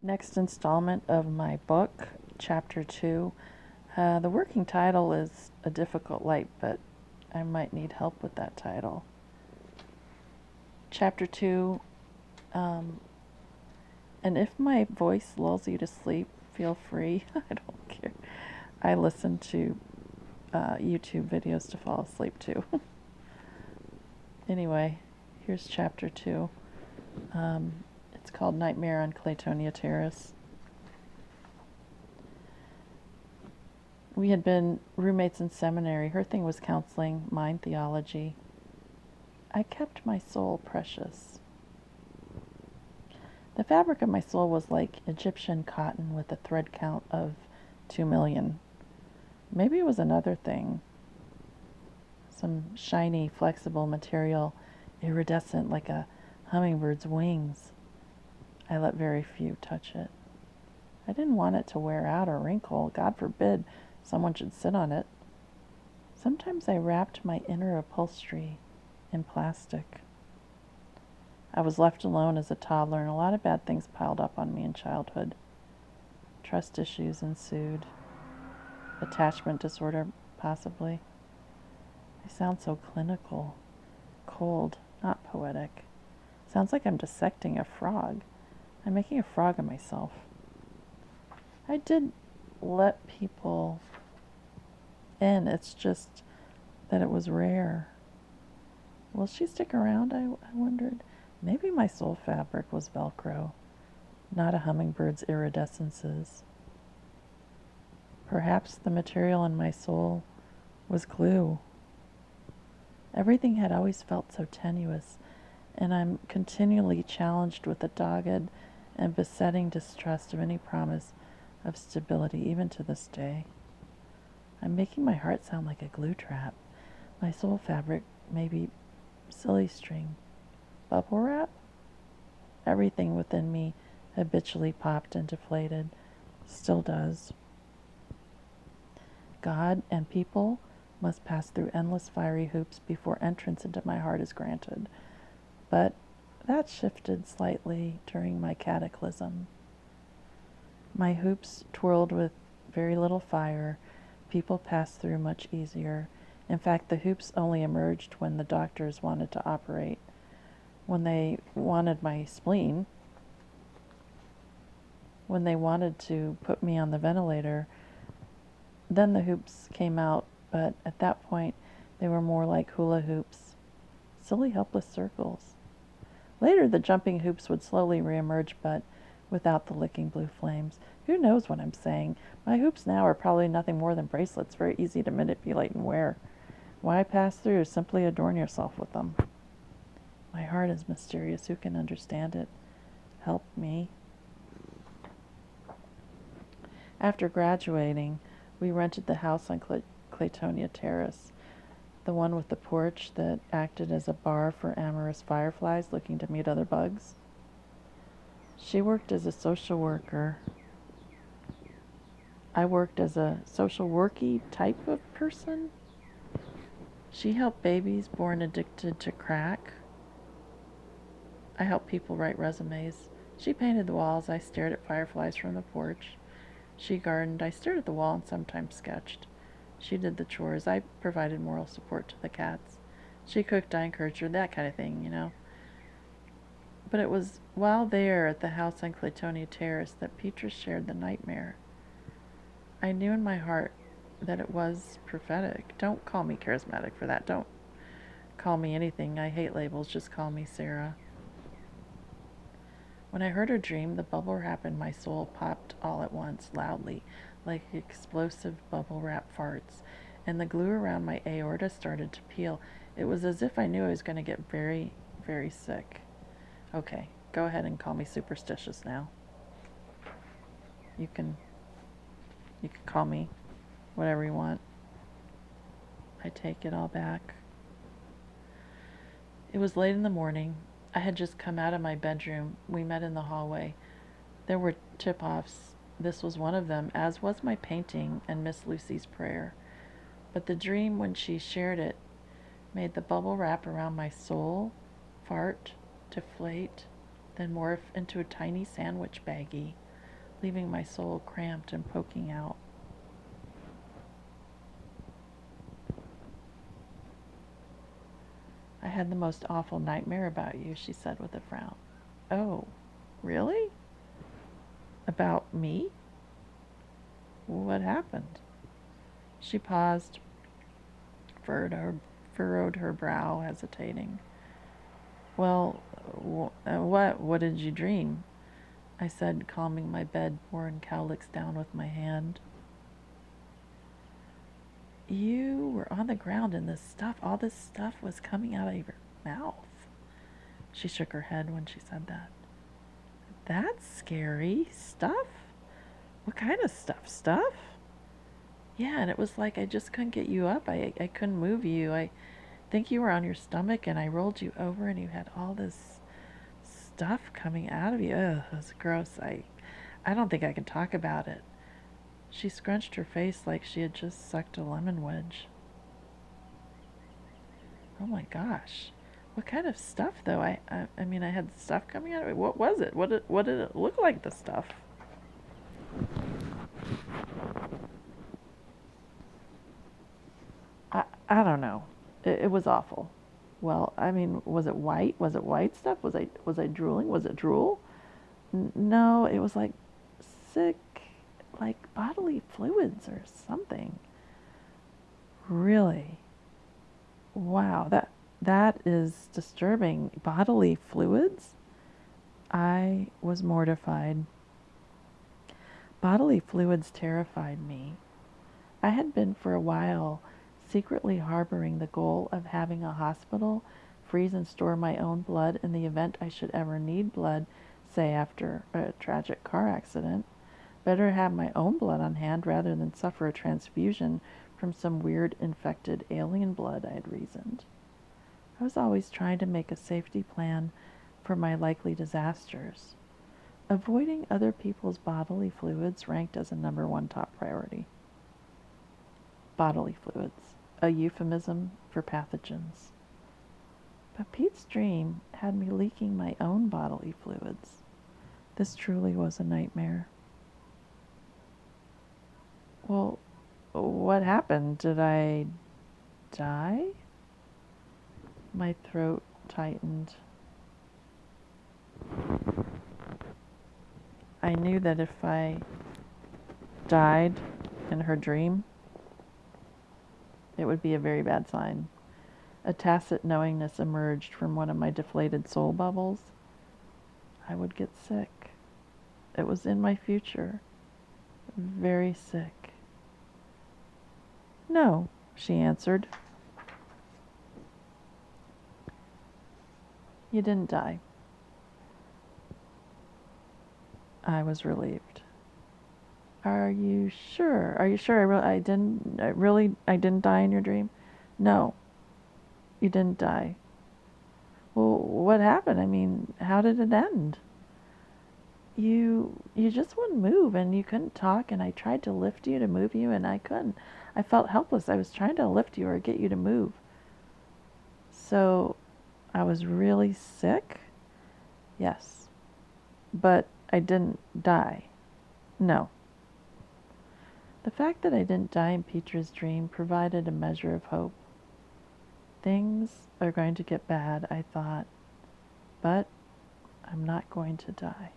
Next installment of my book, Chapter 2. The working title is A Difficult Light, but I might need help with that title. Chapter 2, and if my voice lulls you to sleep, feel free. I don't care. I listen to YouTube videos to fall asleep too. Anyway, here's Chapter 2. It's called Nightmare on Claytonia Terrace. We had been roommates in seminary. Her thing was counseling, mine theology. I kept my soul precious. The fabric of my soul was like Egyptian cotton with a thread count of 2 million. Maybe it was another thing. Some shiny, flexible material, iridescent like a hummingbird's wings. I let very few touch it. I didn't want it to wear out or wrinkle. God forbid someone should sit on it. Sometimes I wrapped my inner upholstery in plastic. I was left alone as a toddler, and a lot of bad things piled up on me in childhood. Trust issues ensued. Attachment disorder, possibly. I sound so clinical, cold, not poetic. Sounds like I'm dissecting a frog. I'm making a frog of myself. I did let people in. It's just that it was rare. Will she stick around? I wondered. Maybe my soul fabric was Velcro, not a hummingbird's iridescences. Perhaps the material in my soul was glue. Everything had always felt so tenuous, and I'm continually challenged with a dogged and besetting distrust of any promise of stability, even to this day. I'm making my heart sound like a glue trap. My soul fabric, maybe silly string. Bubble wrap? Everything within me habitually popped and deflated. Still does. God and people must pass through endless fiery hoops before entrance into my heart is granted. But that shifted slightly during my cataclysm. My hoops twirled with very little fire. People passed through much easier. In fact, the hoops only emerged when the doctors wanted to operate. When they wanted my spleen, when they wanted to put me on the ventilator, then the hoops came out, but at that point they were more like hula hoops, silly helpless circles. Later the jumping hoops would slowly reemerge, but without the licking blue flames. Who knows what I'm saying? My hoops now are probably nothing more than bracelets, very easy to manipulate and wear. Why pass through? Simply adorn yourself with them. My heart is mysterious. Who can understand it? Help me. After graduating, we rented the house on Claytonia Terrace, the one with the porch that acted as a bar for amorous fireflies looking to meet other bugs. She worked as a social worker. I worked as a social worky type of person. She helped babies born addicted to crack. I helped people write resumes. She painted the walls. I stared at fireflies from the porch. She gardened. I stared at the wall and sometimes sketched. She did the chores. I provided moral support to the cats. She cooked. I encouraged her. That kind of thing, you know. But it was while there at the house on Claytonia Terrace that Petrus shared the nightmare. I knew in my heart that it was prophetic. Don't call me charismatic for that. Don't call me anything. I hate labels. Just call me Sarah. When I heard her dream, the bubble wrap in my soul popped all at once, loudly, like explosive bubble wrap farts, and the glue around my aorta started to peel. It was as if I knew I was going to get very, very sick. Okay, go ahead and call me superstitious now. You can call me whatever you want. I take it all back. It was late in the morning. I had just come out of my bedroom. We met in the hallway. There were tip-offs. This was one of them, as was my painting and Miss Lucy's prayer. But the dream, when she shared it, made the bubble wrap around my soul fart, deflate, then morph into a tiny sandwich baggie. leaving my soul cramped and poking out. I had the most awful nightmare about you, she said with a frown. Oh, really? About me? What happened? She paused, furrowed her brow, hesitating. Well, what did you dream? I said, calming my bed-worn cowlicks down with my hand. You were on the ground and all this stuff was coming out of your mouth. She shook her head when she said that. That's scary. Stuff? What kind of stuff? Stuff? Yeah, and it was like I just couldn't get you up. I couldn't move you. I think you were on your stomach and I rolled you over and you had all this stuff coming out of you. Ugh, it was gross. I don't think I can talk about it. She scrunched her face like she had just sucked a lemon wedge. Oh my gosh. What kind of stuff, though? I mean, I had stuff coming out of it. What was it? What did it look like, the stuff? I don't know. It was awful. Well, I mean, was it white? Was it white stuff? Was I drooling? Was it drool? No, it was like sick, like bodily fluids or something. Really? Wow, that is disturbing. Bodily fluids? I was mortified. Bodily fluids terrified me. I had been for a while secretly harboring the goal of having a hospital freeze and store my own blood in the event I should ever need blood, say after a tragic car accident. Better have my own blood on hand rather than suffer a transfusion from some weird infected alien blood, I had reasoned. I was always trying to make a safety plan for my likely disasters. Avoiding other people's bodily fluids ranked as a number one top priority. Bodily fluids, a euphemism for pathogens. But Pete's dream had me leaking my own bodily fluids. This truly was a nightmare. Well, what happened? Did I die? My throat tightened. I knew that if I died in her dream, it would be a very bad sign. A tacit knowingness emerged from one of my deflated soul bubbles. I would get sick. It was in my future. Very sick. No, she answered. You didn't die. I was relieved. Are you sure? Are you sure I didn't die in your dream? No, you didn't die. Well, what happened? I mean, how did it end? You just wouldn't move and you couldn't talk and I tried to lift you to move you and I couldn't. I felt helpless. I was trying to lift you or get you to move. So I was really sick? Yes. But I didn't die. No. The fact that I didn't die in Petra's dream provided a measure of hope. Things are going to get bad, I thought, but I'm not going to die.